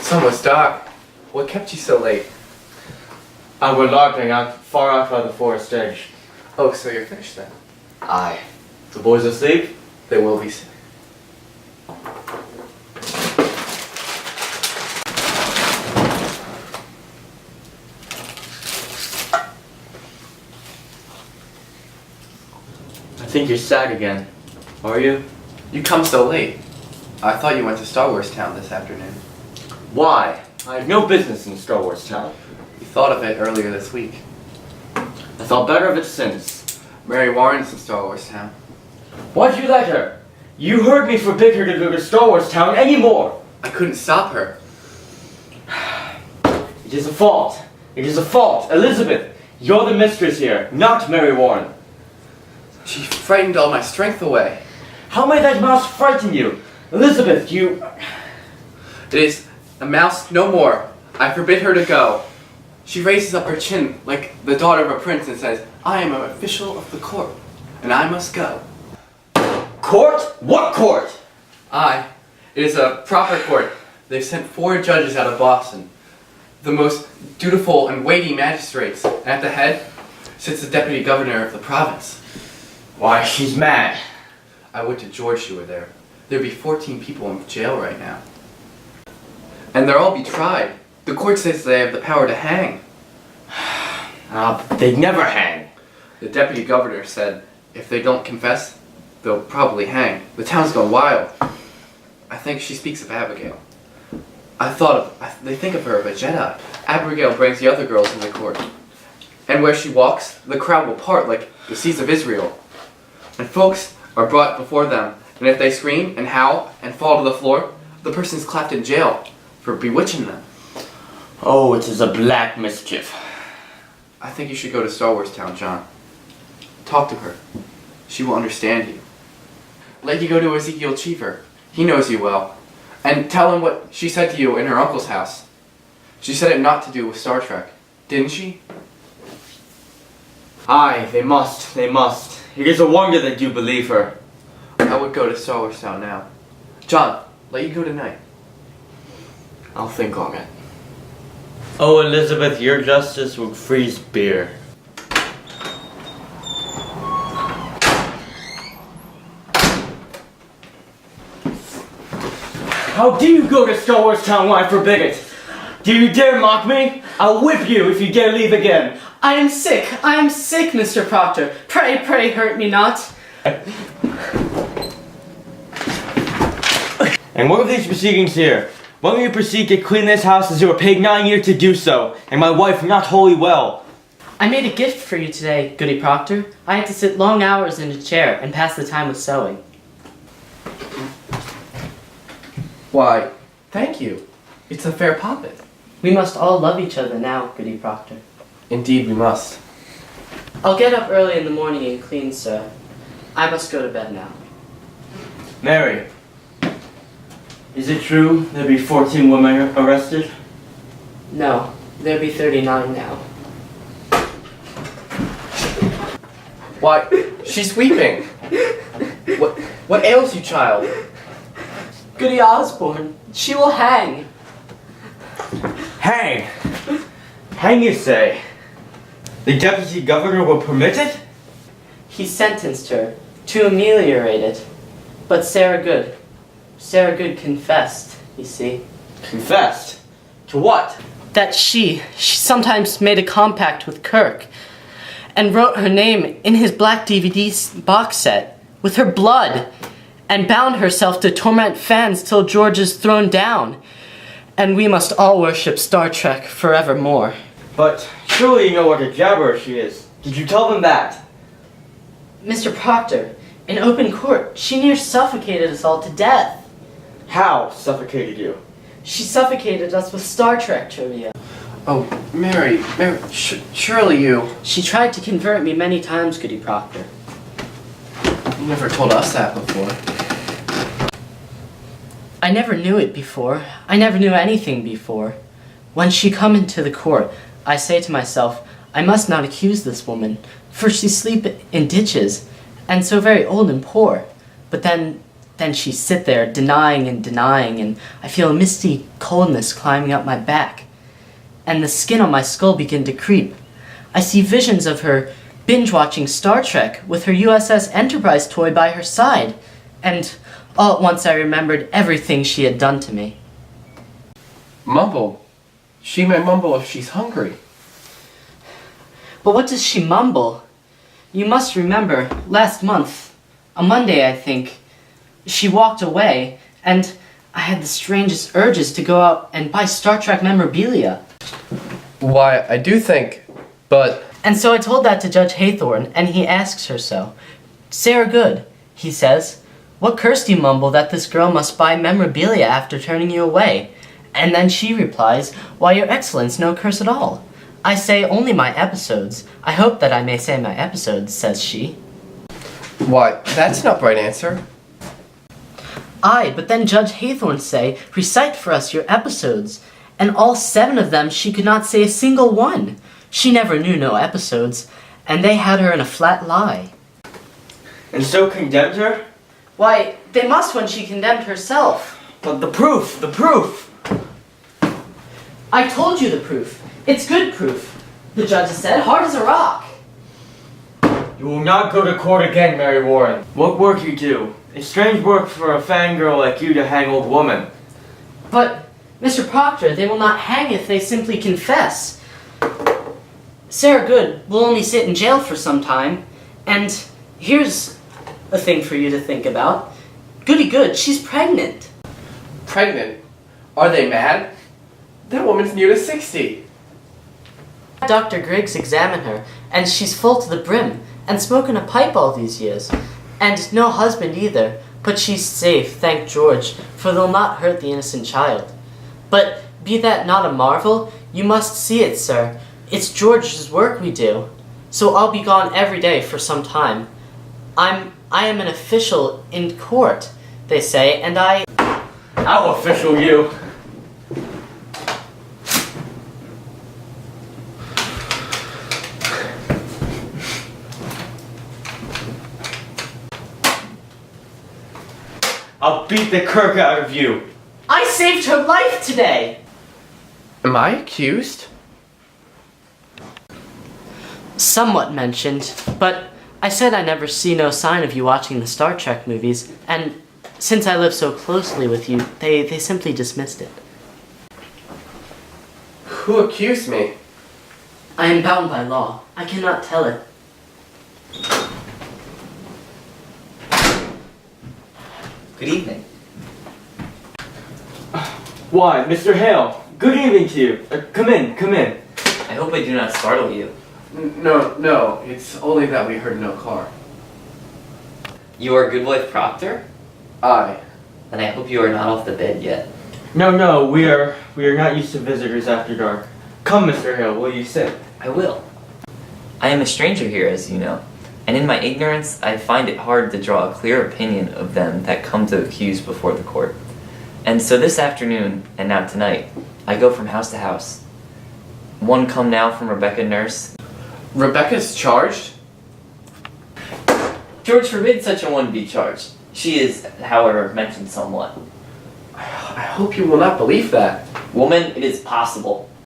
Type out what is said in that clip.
It's almost dark. What kept you so late? I were larking out far out by the forest edge. Oh, so you're finished then? Aye. The boys asleep? They will be soon. I think you're sad again. Are you? You come so late. I thought you went to Star Wars Town this afternoon. Why? I have no business in Star Wars Town. You thought of it earlier this week. I thought better of it since. Mary Warren's in Star Wars Town. Why'd you let her? You heard me forbid her to go to Star Wars Town anymore. I couldn't stop her. It is a fault. It is a fault. Elizabeth, you're the mistress here, not Mary Warren. She frightened all my strength away. How may that mouse frighten you? Elizabeth, you... It is a mouse no more. I forbid her to go. She raises up her chin like the daughter of a prince and says, I am an official of the court, and I must go. Court? What court? Aye, it is a proper court. They've sent 4 judges out of Boston, the most dutiful and weighty magistrates, and at the head sits the deputy governor of the province. Why, she's mad. I would to George you were there. There'd be 14 people in jail right now. And they'll all be tried. The court says they have the power to hang. They'd never hang. The deputy governor said if they don't confess, they'll probably hang. The town's gone wild. I think she speaks of Abigail. They think of her as a Jedi. Abigail brings the other girls in the court. And where she walks, the crowd will part like the seas of Israel. And folks are brought before them, and if they scream and howl and fall to the floor, the person's clapped in jail for bewitching them. Oh, it is a black mischief. I think you should go to Star Wars Town, John. Talk to her. She will understand you. Let you go to Ezekiel Cheever. He knows you well. And tell him what she said to you in her uncle's house. She said it not to do with Star Trek, didn't she? Aye, they must, they must. It is a wonder that you believe her. I would go to Star Wars Town now. John, let you go tonight. I'll think on it. Oh, Elizabeth, your justice would freeze beer. How do you go to Star Wars Town when I forbid it? Do you dare mock me? I'll whip you if you dare leave again. I am sick, Mr. Proctor. Pray, pray hurt me not. And what are these proceedings here? When will you proceed to clean this house as you were paid 9 years to do so, and my wife not wholly well? I made a gift for you today, Goody Proctor. I had to sit long hours in a chair and pass the time with sewing. Why, thank you. It's a fair poppet. We must all love each other now, Goody Proctor. Indeed we must. I'll get up early in the morning and clean, sir. I must go to bed now. Mary, is it true there'll be 14 women arrested? No, there'll be 39 now. Why, she's weeping. What ails you, child? Goody Osborne, she will hang. Hang! Hang, you say? The deputy governor will permit it? He sentenced her to ameliorate it. But Sarah Good confessed, you see. Confessed? To what? That she sometimes made a compact with Kirk and wrote her name in his black DVD box set with her blood and bound herself to torment fans till George is thrown down. And we must all worship Star Trek forevermore. But surely you know what a jabber she is. Did you tell them that? Mr. Proctor, in open court, she near suffocated us all to death. How suffocated you? She suffocated us with Star Trek trivia. Oh, Mary, surely you... She tried to convert me many times, Goody Proctor. You never told us that before. I never knew it before. I never knew anything before. When she come into the court, I say to myself, I must not accuse this woman, for she sleep in ditches, and so very old and poor. But then then she sit there denying and denying, and I feel a misty coldness climbing up my back, and the skin on my skull begin to creep. I see visions of her binge-watching Star Trek with her USS Enterprise toy by her side, and all at once I remembered everything she had done to me. Mumble. She may mumble if she's hungry. But what does she mumble? You must remember, last month, a Monday I think, she walked away, and I had the strangest urges to go out and buy Star Trek memorabilia. Why, I do think, but... And so I told that to Judge Haythorne, and he asks her so. Sarah Good, he says, what cursed you mumble that this girl must buy memorabilia after turning you away? And then she replies, why, your excellence, no curse at all. I say only my episodes. I hope that I may say my episodes, says she. Why, that's an upright answer. Aye, but then Judge Haythorne say, recite for us your episodes. And all 7 of them she could not say a single one. She never knew no episodes, and they had her in a flat lie. And so condemned her? Why, they must when she condemned herself. But the proof! The proof! I told you the proof. It's good proof. The judge said, hard as a rock. You will not go to court again, Mary Warren. What work you do? It's strange work for a fangirl like you to hang old woman. But, Mr. Proctor, they will not hang if they simply confess. Sarah Good will only sit in jail for some time, and here's a thing for you to think about. Goody Good, she's pregnant. Pregnant? Are they mad? That woman's near to 60. Dr. Griggs examined her, and she's full to the brim, and smoking a pipe all these years. And no husband either, but she's safe, thank George, for they'll not hurt the innocent child. But be that not a marvel, you must see it, sir. It's George's work we do. So I'll be gone every day for some time. I am an official in court, they say, and I'll official you. I'll beat the Kirk out of you. I saved her life today! Am I accused? Somewhat mentioned, but I said I never see no sign of you watching the Star Trek movies, and since I live so closely with you, they simply dismissed it. Who accused me? I am bound by law. I cannot tell it. Good evening. Why, Mr. Hale, good evening to you. Come in, come in. I hope I do not startle you. No, it's only that we heard no car. You are Goodwife Proctor? Aye. Then I hope you are not off the bed yet. No, we are not used to visitors after dark. Come, Mr. Hale, will you sit? I will. I am a stranger here, as you know, and in my ignorance, I find it hard to draw a clear opinion of them that come to accuse before the court. And so this afternoon, and now tonight, I go from house to house. One come now from Rebecca Nurse. Rebecca's charged? George forbid such a one be charged. She is, however, mentioned somewhat. I hope you will not believe that. Woman, it is possible.